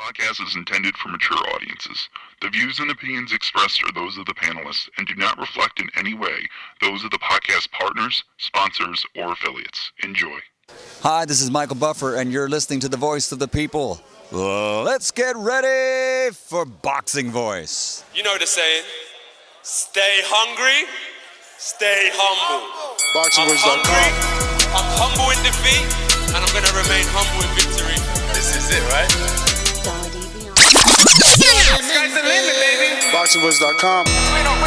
podcast is intended for mature audiences. The views and opinions expressed are those of the panelists and do not reflect in any way those of the podcast partners, sponsors, or affiliates. Enjoy. Hi, this is Michael Buffer, and you're listening to the Voice of the People. Let's get ready for Boxing Voice. You know the saying, stay hungry, stay humble. I'm hungry, I'm humble in defeat, and I'm going to remain humble in victory. This is it, right? Sky's the limit, baby. BoxingVoice.com. We don't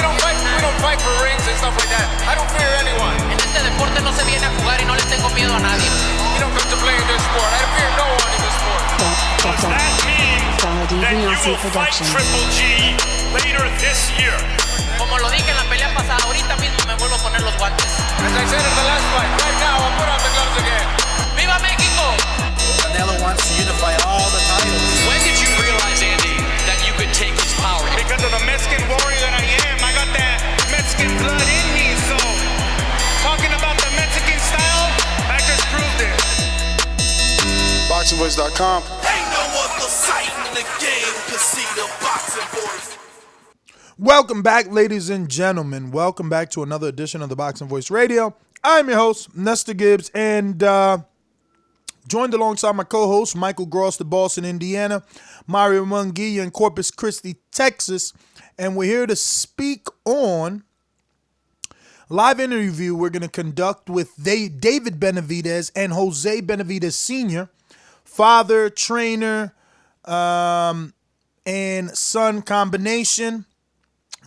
fight for rings and stuff like that. I don't fear anyone. En este deporte no se viene a jugar y no le tengo miedo a nadie. We don't come to play in this sport. I fear no one in this sport. Does that mean that you will fight Triple G later this year? Como lo dije en la pelea pasada, ahorita mismo me vuelvo a poner los guantes. As I said in the last fight, right now I'll put on the gloves again. ¡Viva México! Canelo wants to unify all the titles. When did you realize, Andy, that you could take his power? Because of the Mexican warrior that I am, I got that Mexican blood in me, so talking about the Mexican style, I just proved it. BoxingVoice.com. Ain't no other sight in the game to see the Boxing Voice. Welcome back, ladies and gentlemen. Welcome back to another edition of the Boxing Voice Radio. I'm your host, Nestor Gibbs, and joined alongside my co-host, Michael Gross, the Boston, Indiana, Mario Munguia in Corpus Christi, Texas, and we're here to speak on a live interview we're going to conduct with David Benavidez and Jose Benavidez Sr., father, trainer, and son combination.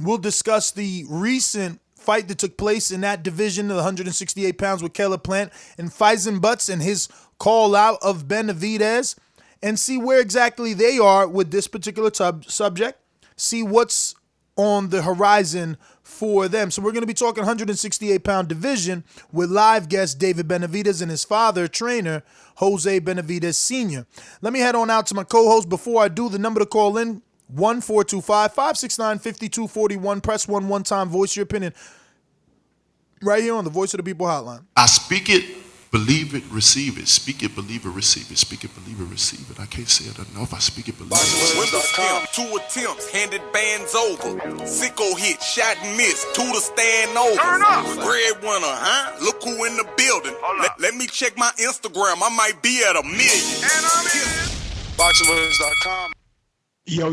We'll discuss the recent fight that took place in that division of the 168 pounds with Caleb Plant and Faizon Butts and his call out of Benavidez, and see where exactly they are with this particular subject, see what's on the horizon for them. So we're going to be talking 168 pound division with live guest David Benavidez and his father, trainer Jose Benavidez Sr. Let me head on out to my co-host. Before I do, the number to call in, 1-425-569-5241. Press 1 one time. Voice your opinion right here on the Voice of the People hotline. I speak it, believe it, receive it. Speak it, believe it, receive it. Speak it, believe it, receive it. I can't say it enough. I speak it, believe it. Windows 2 attempts, handed bands over. Sicko hit, shot and miss, 2 to stand over. Turn up. Breadwinner, huh? Look who in the building. Let me check my Instagram. I might be at 1 million. And I'm in. BoxingVoice.com. Yo,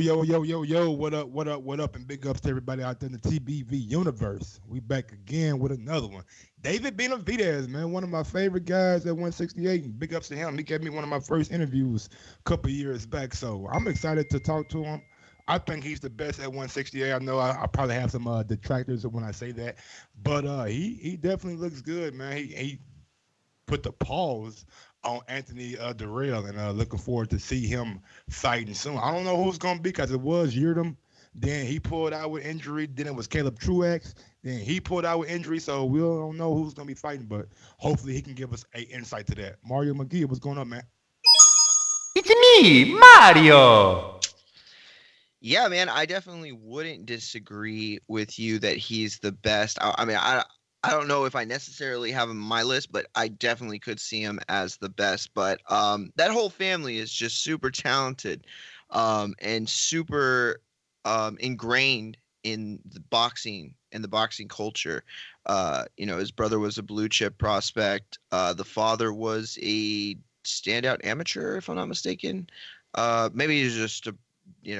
what up, and big ups to everybody out there in the TBV universe. We back again with another one. David Benavidez, man, one of my favorite guys at 168, and big ups to him. He gave me one of my first interviews a couple years back, so I'm excited to talk to him. I think he's the best at 168. I know I probably have some detractors when I say that, but he definitely looks good, man. He put the pause on Anthony Durrell, and looking forward to see him fighting soon. I don't know who's going to be, because it was Yurdam. Then he pulled out with injury. Then it was Caleb Truax. Then he pulled out with injury, so we don't know who's going to be fighting, but hopefully he can give us an insight to that. Mario McGee, what's going on, man? It's me, Mario. Yeah, man, I definitely wouldn't disagree with you that he's the best. I don't know if I necessarily have him on my list, but I definitely could see him as the best. But that whole family is just super talented and super ingrained in the boxing and the boxing culture. His brother was a blue chip prospect. The father was a standout amateur, if I'm not mistaken. Maybe he's just a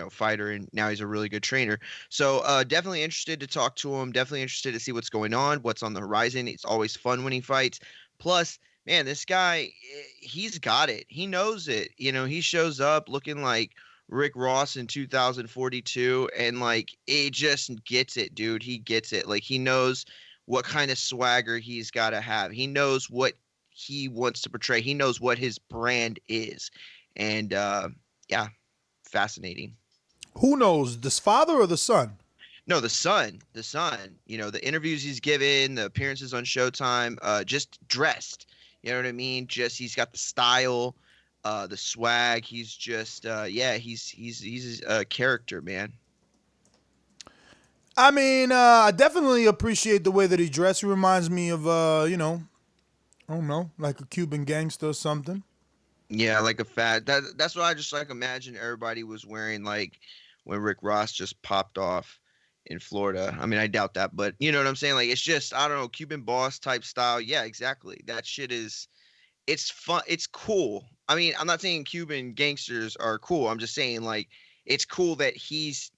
fighter, and now he's a really good trainer. So definitely interested to talk to him. Definitely interested to see what's going on, what's on the horizon. It's always fun when he fights. Plus, man, this guy, he's got it. He knows it. He shows up looking like Rick Ross in 2042, and like it just gets it, dude. He gets it. Like, he knows what kind of swagger he's got to have. He knows what he wants to portray. He knows what his brand is. And fascinating. Who knows, this father or the son? No, the son. The interviews he's given, the appearances on Showtime, just dressed. You know what I mean? Just, he's got the style, the swag. He's just, he's a character, man. I mean, I definitely appreciate the way that he dressed. He reminds me of, I don't know, like a Cuban gangster or something. Yeah, like a fat. That's what I just like imagine everybody was wearing like when Rick Ross just popped off in Florida. I mean, I doubt that, but you know what I'm saying? Like it's just I don't know, Cuban boss type style. Yeah, exactly. That shit is it's fun. It's cool. I mean, I'm not saying Cuban gangsters are cool. I'm just saying like it's cool that he's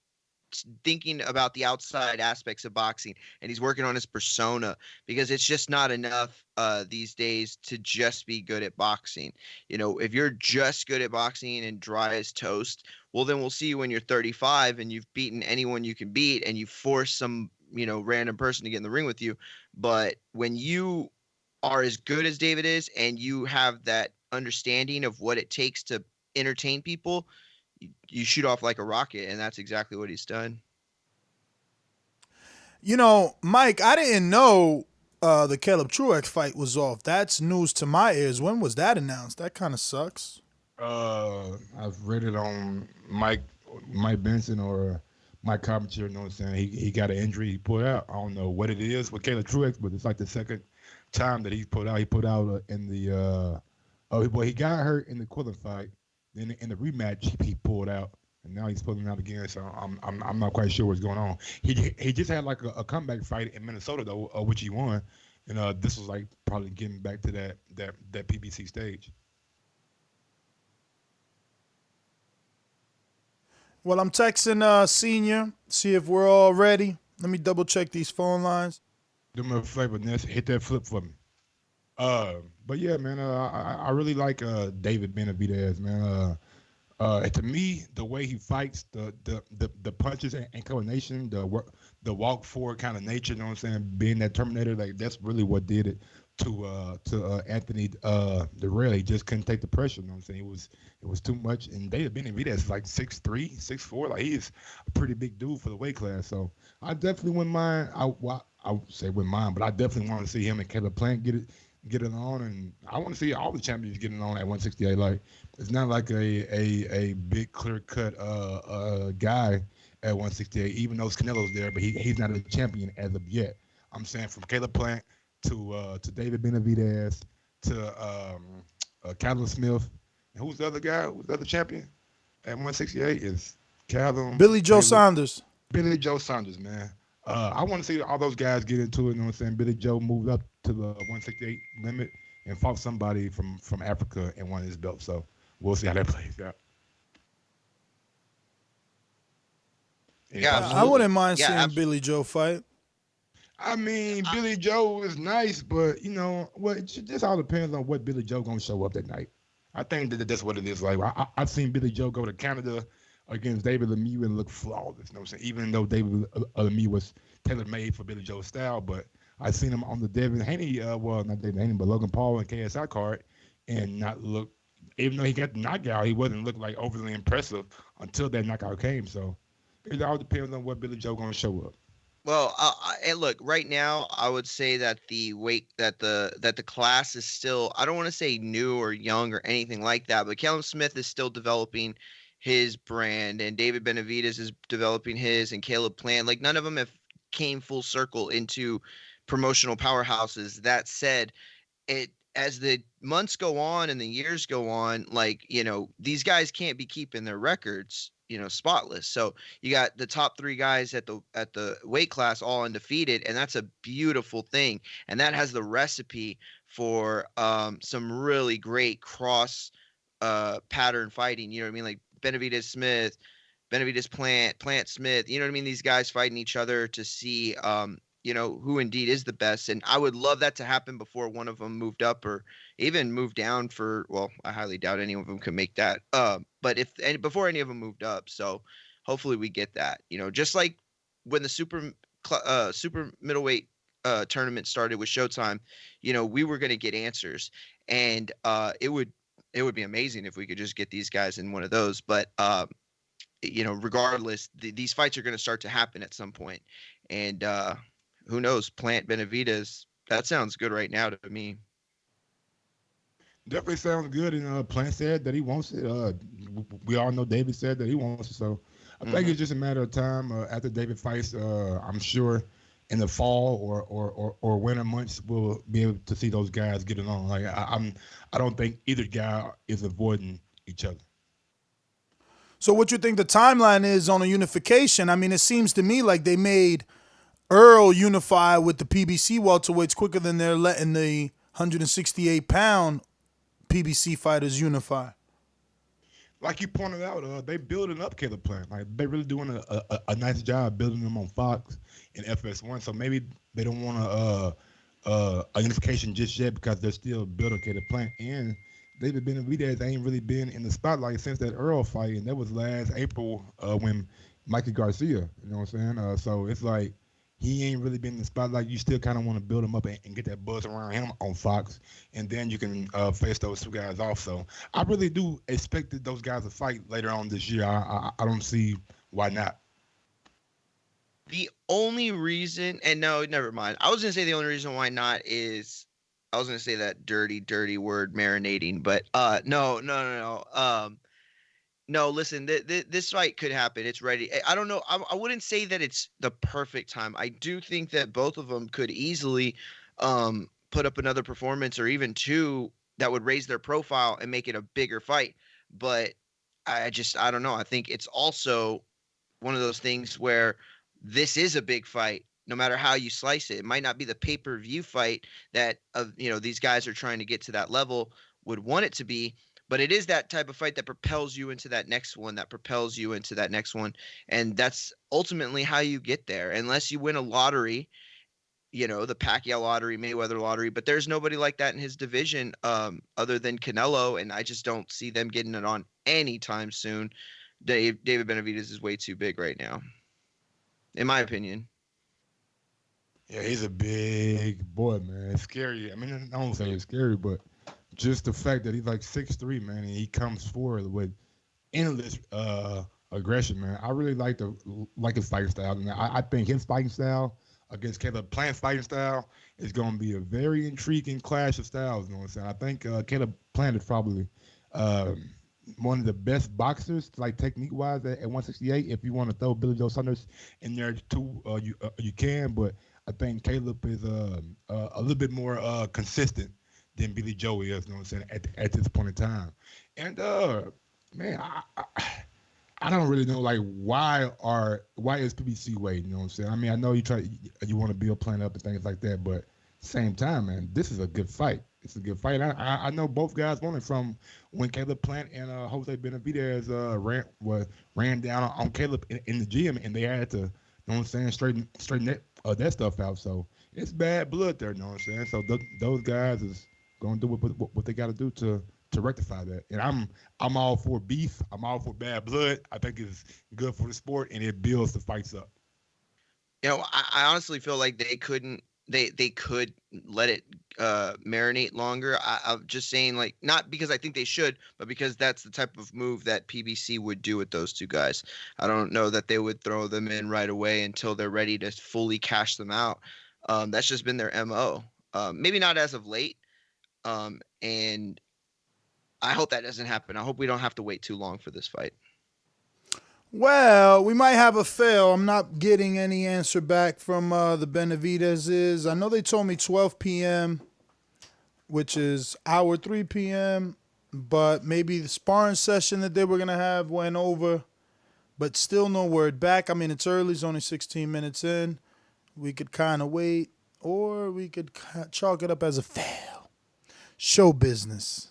thinking about the outside aspects of boxing and he's working on his persona because it's just not enough these days to just be good at boxing. You know, if you're just good at boxing and dry as toast, well, then we'll see you when you're 35 and you've beaten anyone you can beat and you force some, you know, random person to get in the ring with you. But when you are as good as David is and you have that understanding of what it takes to entertain people, you shoot off like a rocket, and that's exactly what he's done. You know, Mike, I didn't know the Caleb Truax fight was off. That's news to my ears. When was that announced? That kind of sucks. I've read it on Mike Benson or Mike Carpenter. You know what I'm saying? He got an injury he put out. I don't know what it is with Caleb Truax, but it's like the second time that he's put out. He put out in the he got hurt in the Quillen fight. Then in the rematch, he pulled out, and now he's pulling out again. So I'm not quite sure what's going on. He just had like a comeback fight in Minnesota though, which he won, and this was like probably getting back to that PBC stage. Well, I'm texting Senior, see if we're all ready. Let me double check these phone lines. Do me a favor, Ness, hit that flip for me. But yeah, man, I really like David Benavidez, man. To me, the way he fights, the punches and coordination, the walk forward kind of nature, you know what I'm saying, being that Terminator, like that's really what did it to Anthony Darrell. He just couldn't take the pressure, you know what I'm saying? It was too much. And David Benavidez is like 6'3", 6'4", like he's a pretty big dude for the weight class. So I definitely wouldn't mind. I would say wouldn't mind, but I definitely want to see him and Caleb Plant get it on, and I want to see all the champions getting on at 168. Like it's not like a big clear cut guy at 168, even though Canelo's there, but he's not a champion as of yet. I'm saying from Caleb Plant to David Benavidez to Callum Smith, and who's the other guy? Who's the other champion at 168 is Callum Billy Joe Saunders. Billy Joe Saunders, man. I want to see all those guys get into it. You know what I'm saying? Billy Joe moved up to the 168 limit and fought somebody from Africa and won his belt. So we'll see how that plays out. Yeah, I wouldn't mind seeing Billy Joe fight. I mean, Billy Joe is nice, but you know what? It just all depends on what Billy Joe gonna show up that night. I think that's what it is. Like I've seen Billy Joe go to Canada against David Lemieux and look flawless. You know what I'm saying? Even though David Lemieux was tailor-made for Billy Joe's style, but I seen him on the Devin Haney, not Devin Haney, but Logan Paul and KSI card, and not look. Even though he got the knockout, he wasn't look like overly impressive until that knockout came. So it all depends on what Billy Joe gonna show up. Well, and look, right now, I would say that the class is still, I don't want to say new or young or anything like that, but Callum Smith is still developing his brand, and David Benavidez is developing his, and Caleb Plant. Like none of them have came full circle into promotional powerhouses. That said, as the months go on and the years go on, like, you know, these guys can't be keeping their records, you know, spotless. So you got the top three guys at the weight class all undefeated, and that's a beautiful thing. And that has the recipe for some really great cross pattern fighting. You know what I mean? Like Benavidez Smith, Benavidez Plant Smith. You know what I mean? These guys fighting each other to see you know, who indeed is the best. And I would love that to happen before one of them moved up or even moved down for, well, I highly doubt any of them could make that. But before any of them moved up. So hopefully we get that, you know, just like when the super middleweight tournament started with Showtime, you know, we were going to get answers, and it would be amazing if we could just get these guys in one of those. But, you know, regardless, these fights are going to start to happen at some point. And, who knows? Plant Benavidez. That sounds good right now to me. Definitely sounds good. And Plant said that he wants it. We all know David said that he wants it. So I think it's just a matter of time after David fights, I'm sure. in the fall or winter months, we'll be able to see those guys get along. Like I don't think either guy is avoiding each other. So what you think the timeline is on a unification? I mean, it seems to me like they made Earl unify with the PBC welterweights quicker than they're letting the 168-pound PBC fighters unify. Like you pointed out, they building up Caleb Plant. Like they really doing a nice job building them on Fox and FS1. So maybe they don't want a unification just yet because they're still building Caleb Plant. And David Benavidez ain't really been in the spotlight since that Earl fight, and that was last April when Mikey Garcia. You know what I'm saying? So it's like he ain't really been in the spotlight. You still kind of want to build him up and get that buzz around him on Fox, and then you can face those two guys off. So I really do expect those guys to fight later on this year. I don't see why not. The only reason, and no, never mind. I was going to say the only reason why not is, I was going to say that dirty word, marinating, but no. No, listen, this fight could happen. It's ready. I don't know. I wouldn't say that it's the perfect time. I do think that both of them could easily put up another performance or even two that would raise their profile and make it a bigger fight. But I don't know. I think it's also one of those things where this is a big fight. No matter how you slice it, it might not be the pay-per-view fight that these guys are trying to get to that level would want it to be, but it is that type of fight that propels you into that next one, and that's ultimately how you get there. Unless you win a lottery, the Pacquiao lottery, Mayweather lottery, but there's nobody like that in his division other than Canelo, and I just don't see them getting it on anytime soon. David Benavidez is way too big right now, in my opinion. Yeah, he's a big boy, man. It's scary. I mean, I don't say it's scary, but just the fact that he's like 6'3", man, and he comes forward with endless aggression, man. I really like his fighting style. And I think his fighting style against Caleb Plant's fighting style is going to be a very intriguing clash of styles. You know what I'm saying? I think Caleb Plant is probably one of the best boxers, like technique-wise, at 168. If you want to throw Billy Joe Saunders in there too, you can. But I think Caleb is a little bit more consistent than Billy Joe is. You know what I'm saying? At this point in time, and man, I don't really know like why is PBC waiting? You know what I'm saying? I mean, I know you want to build Plant up and things like that, but same time, man, this is a good fight. It's a good fight. I know both guys won it from when Caleb Plant and Jose Benavidez ran down on Caleb in the gym, and they had to, you know what I'm saying, straighten that stuff out. So it's bad blood there, you know what I'm saying? So those guys is going to do what they got to do to rectify that. And I'm all for beef. I'm all for bad blood. I think it's good for the sport, and it builds the fights up. I honestly feel like they could let it marinate longer. I'm just saying, like, not because I think they should, but because that's the type of move that PBC would do with those two guys. I don't know that they would throw them in right away until they're ready to fully cash them out. That's just been their MO. Maybe not as of late. And I hope that doesn't happen. I hope we don't have to wait too long for this fight. Well, we might have a fail. I'm not getting any answer back from the Benavidez's. I know they told me 12 p.m., which is our 3 p.m., but maybe the sparring session that they were going to have went over, but still no word back. I mean, it's early. It's only 16 minutes in. We could kind of wait, or we could chalk it up as a fail. Show business.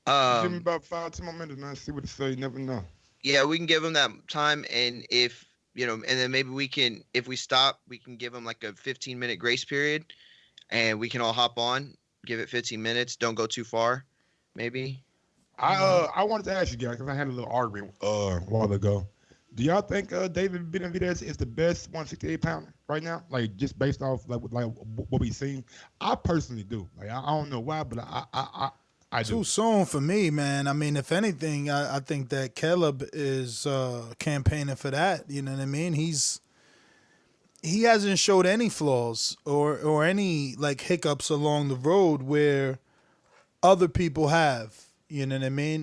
Give me about 5-10 more minutes, man. See what they say. You never know. Yeah, we can give them that time, and if and then maybe we can, if we stop, we can give them like a 15-minute grace period, and we can all hop on, give it 15 minutes, don't go too far, maybe. I wanted to ask you guys because I had a little argument a while ago. Do y'all think David Benavidez is the best 168-pounder right now? Like just based off like what we've seen, I personally do. Like I don't know why, but I do. Too soon for me, man. I mean, if anything, I think that Caleb is campaigning for that. You know what I mean? He hasn't showed any flaws or any like hiccups along the road where other people have. You know what I mean?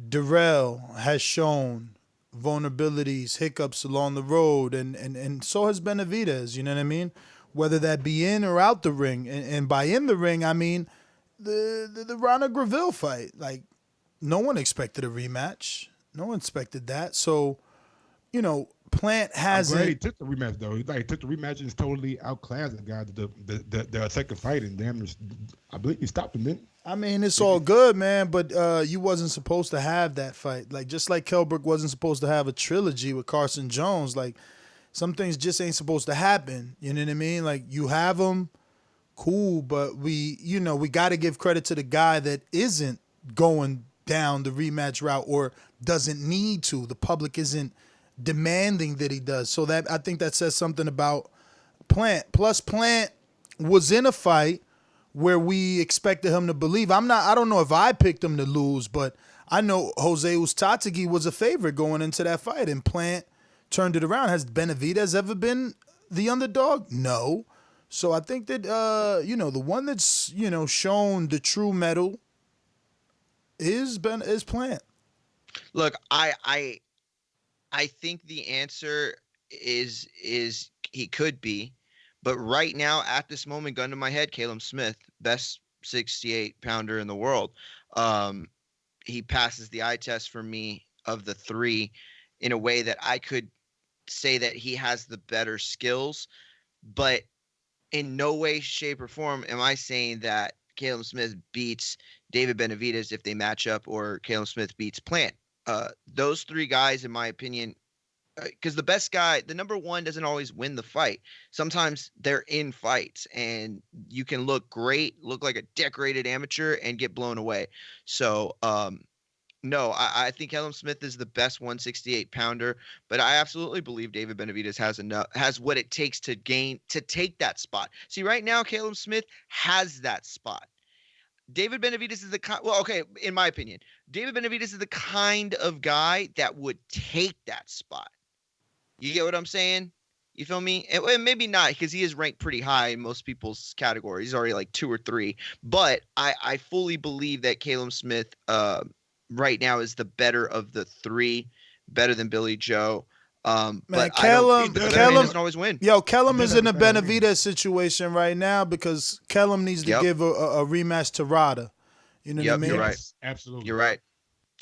Darrell has shown vulnerabilities, hiccups along the road, and so has Benavidez. You know what I mean? Whether that be in or out the ring, and by in the ring, I mean the Ronald Graville fight. Like, no one expected a rematch. No one expected that. So, Plant hasn't. I'm glad he took the rematch though. He took the rematch and totally outclassed the guy. The second fight and damn, I believe he stopped him. Didn't? I mean, it's all good, man, but you wasn't supposed to have that fight. Like, just like Kelbrook wasn't supposed to have a trilogy with Carson Jones. Like, some things just ain't supposed to happen. You know what I mean? Like, you have them, cool, but we got to give credit to the guy that isn't going down the rematch route or doesn't need to. The public isn't demanding that he does. So that, I think that says something about Plant. Plus, Plant was in a fight where we expected him to believe. I don't know if I picked him to lose, but I know Jose Ustategui was a favorite going into that fight, and Plant turned it around. Has Benavidez ever been the underdog? No. So I think that the one that's shown the true mettle is Plant. Look, I think the answer is he could be, but right now at this moment, gun to my head, Caleb Smith, best 68-pounder in the world. He passes the eye test for me of the three in a way that I could say that he has the better skills, but in no way, shape, or form am I saying that Caleb Smith beats David Benavidez if they match up, or Caleb Smith beats Plant. Those three guys, in my opinion, because the best guy, the number one, doesn't always win the fight. Sometimes they're in fights, and you can look great, look like a decorated amateur, and get blown away. So, no, I think Caleb Smith is the best 168-pounder, but I absolutely believe David Benavidez has what it takes to take that spot. See, right now, Caleb Smith has that spot. David Benavidez is in my opinion, David Benavidez is the kind of guy that would take that spot. You get what I'm saying? You feel me? And maybe not, because he is ranked pretty high in most people's categories. He's already like 2 or 3. But I fully believe that Caleb Smith right now is the better of the 3, better than Billy Joe. But Kellum doesn't always win. Yo, Kellum is in a Benavidez situation right now because Kellum needs to give a rematch to Rada. You know what I mean? You're right. Absolutely. You're right.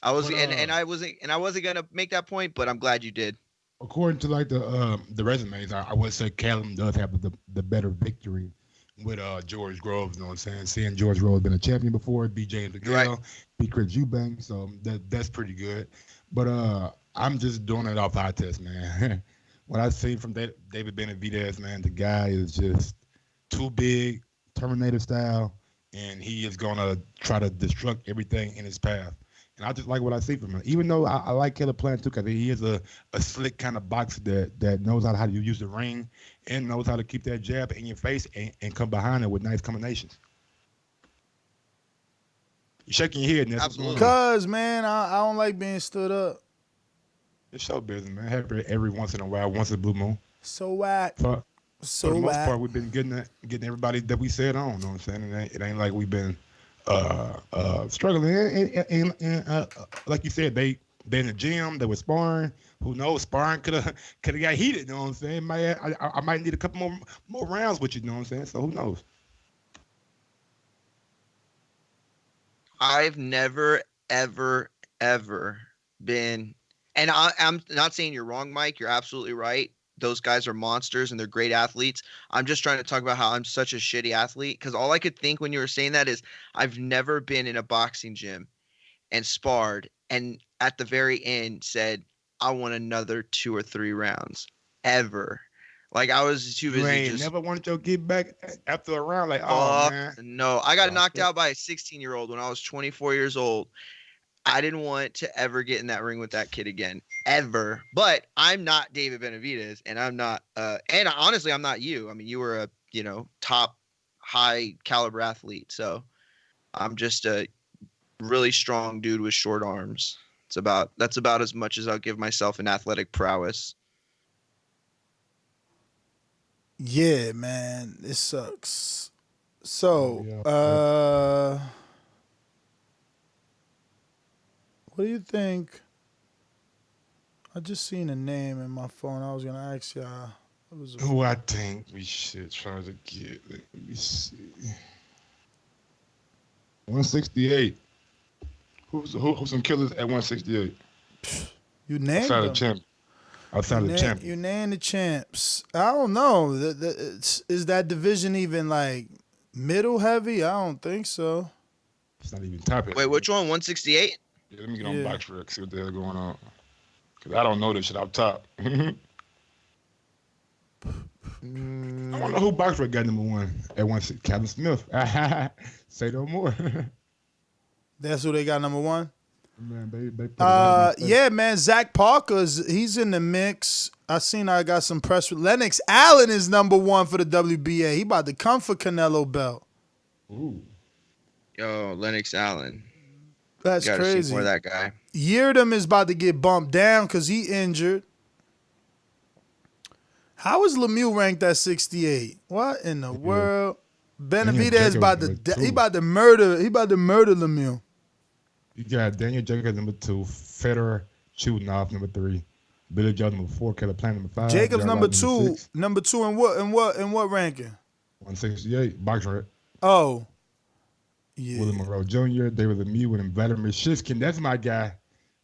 I wasn't gonna make that point, but I'm glad you did. According to like the resumes, I would say Callum does have the better victory with George Groves. You know what I'm saying? Seeing George Groves been a champion before, beat James McGill, beat Chris Eubank, so that's pretty good. But I'm just doing it off eye test, man. What I see from David Benavidez, man, the guy is just too big, Terminator style, and he is gonna try to destruct everything in his path. And I just like what I see from him. Even though I like Caleb Plant too, because he is a slick kind of boxer that knows how to use the ring and knows how to keep that jab in your face and come behind it with nice combinations. You're shaking your head, Ness. Absolutely. Because, man, I don't like being stood up. It's show business, man. Happy every once in a while, once in a blue moon. So what? For the most part, we've been getting everybody that we said on. You know what I'm saying? It ain't like we've been struggling. And like you said, they in the gym, they were sparring. Who knows? Sparring could have got heated. You know what I'm saying? I might need a couple more rounds with you. You know what I'm saying? So who knows? I've never, ever, ever been, and I'm not saying you're wrong, Mike. You're absolutely right. Those guys are monsters and they're great athletes. I'm just trying to talk about how I'm such a shitty athlete, because all I could think when you were saying that is I've never been in a boxing gym and sparred and at the very end said, I want another 2 or 3 rounds ever. Like, I was too busy. You never wanted your get back after a round. Like, oh man. No, I got knocked out by a 16-year-old when I was 24 years old. I didn't want to ever get in that ring with that kid again, ever. But I'm not David Benavidez, and I'm not, and honestly, I'm not you. I mean, you were a, top, high caliber athlete. So I'm just a really strong dude with short arms. That's about as much as I'll give myself in athletic prowess. Yeah, man, it sucks. So, what do you think I just seen a name in my phone. I was gonna ask y'all. Who I think we should try to get. Let me see. 168. Who's some killers at 168? You named Outside them. of champ. Outside of champion. You named the champs. I don't know. Is that division even like middle heavy? I don't think so. It's not even top heavy. Wait, which one? 168? Yeah, let me get on Box Rec, see what the hell going on. Because I don't know this shit up top. I want to know who Box Rec got number 1 at 160. Captain Smith. Say no more. That's who they got number 1? Man, they put it right in yeah, man. Zach Parker's he's in the mix. I got some press. Lennox Allen is number 1 for the WBA. He about to come for Canelo belt. Ooh. Yo, Lennox Allen. That's crazy. See more of that guy. Yeardom is about to get bumped down because he injured. How is Lemieux ranked at 68? What in the world? Benavidez about to murder Lemieux. You got Daniel Jacobs number 2, Federer shooting off number 3, Billy Joe number 4, Caleb Plant number 5. Jacobs number 2 in what ranking? 168 Box Rec. Oh. Yeah. William Monroe Jr., David Lemieux, and Vladimir Shishkin. That's my guy.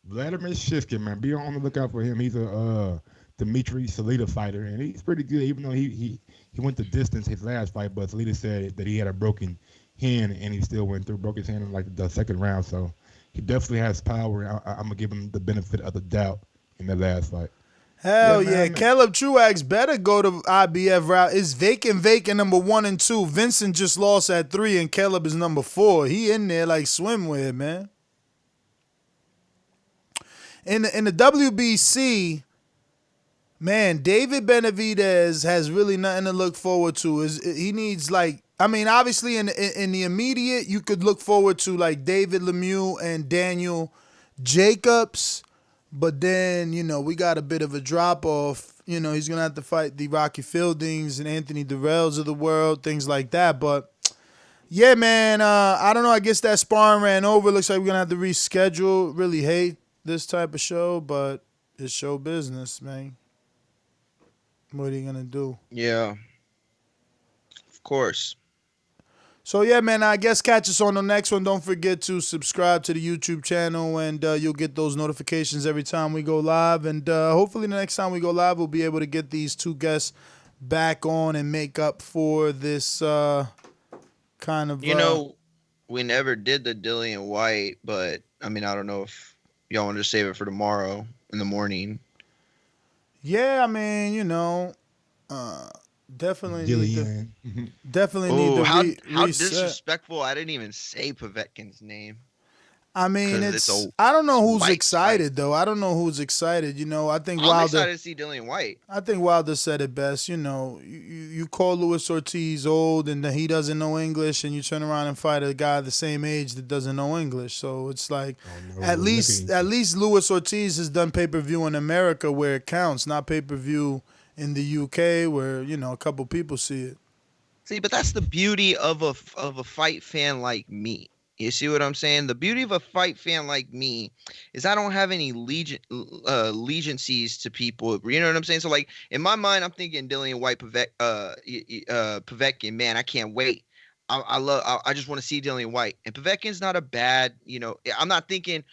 Vladimir Shishkin, man. Be on the lookout for him. He's a Dmitry Salita fighter, and he's pretty good, even though he went the distance his last fight, but Salita said that he had a broken hand, and he still went through, broke his hand in like the second round, so he definitely has power. I'm going to give him the benefit of the doubt in the last fight. Hell yeah. Caleb Truax better go to IBF route. It's vacant number 1 and 2. Vincent just lost at 3, and Caleb is number 4. He in there like swimwear, man. In the WBC, man, David Benavidez has really nothing to look forward to. He needs obviously in the immediate, you could look forward to like David Lemieux and Daniel Jacobs. But then, we got a bit of a drop-off. He's going to have to fight the Rocky Fieldings and Anthony Durrells of the world, things like that. But, yeah, man, I don't know. I guess that sparring ran over. Looks like we're going to have to reschedule. Really hate this type of show, but it's show business, man. What are you going to do? Yeah. Of course. So, yeah, man, I guess catch us on the next one. Don't forget to subscribe to the YouTube channel, and you'll get those notifications every time we go live. And hopefully the next time we go live, we'll be able to get these 2 guests back on and make up for this kind of... we never did the Dillian White, but, I don't know if y'all want to save it for tomorrow in the morning. Yeah, definitely Dillian. Need to how reset. Disrespectful. I didn't even say Povetkin's name. I don't know who's excited though. I don't know who's excited. I think I'm Wilder. excited to see Dillian White. I think Wilder said it best. You call Luis Ortiz old and that he doesn't know English, and you turn around and fight a guy the same age that doesn't know English. So it's like, at least Luis Ortiz has done pay-per-view in America where it counts, not pay-per-view in the UK where a couple people see it. See, but that's the beauty of a fight fan like me. You see what I'm saying? The beauty of a fight fan like me is I don't have any allegiances to people. You know what I'm saying? So, like, in my mind, I'm thinking Dillian White, Povetkin. Man, I can't wait. I just want to see Dillian White. And Povetkin's not a bad, I'm not thinking,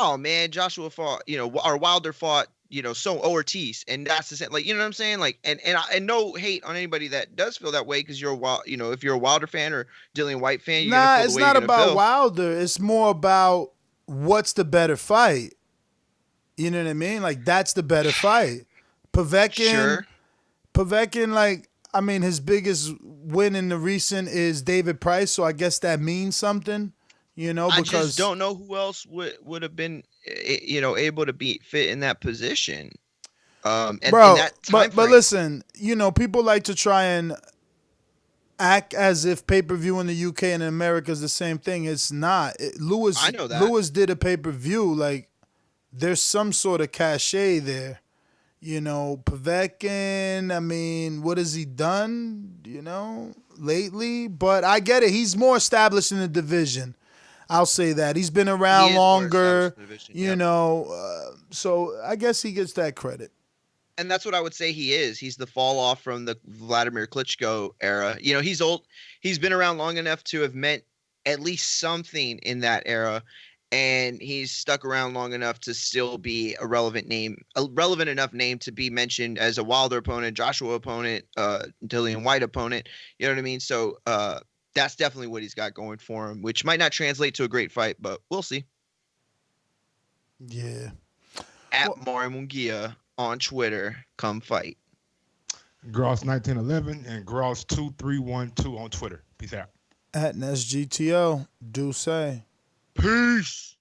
oh, man, Joshua fought, or Wilder fought, so Ortiz, and that's the same. Like, you know what I'm saying? Like, and no hate on anybody that does feel that way, because you're if you're a Wilder fan or Dillian White fan, you're gonna feel the way it's not about feel. Wilder. It's more about what's the better fight. You know what I mean? Like, that's the better fight. Povetkin, his biggest win in the recent is David Price, so I guess that means something. Because I just don't know who else would have been, able to fit in that position. Bro, in that but listen, people like to try and act as if pay-per-view in the UK and in America is the same thing. It's not. I know that. Lewis did a pay-per-view. Like, there's some sort of cachet there. Povetkin, what has he done, lately? But I get it. He's more established in the division. I'll say that. He's been around longer. So I guess he gets that credit. And that's what I would say he is. He's the fall off from the Vladimir Klitschko era. You know, he's old. He's been around long enough to have meant at least something in that era. And he's stuck around long enough to still be a relevant enough name to be mentioned as a Wilder opponent, Joshua opponent, Dillian White opponent. You know what I mean? So that's definitely what he's got going for him, which might not translate to a great fight, but we'll see. Yeah. At Mari Munguia on Twitter, come fight. Gross 1911 and Gross 2312 on Twitter. Peace out. At NestGTO, do say. Peace.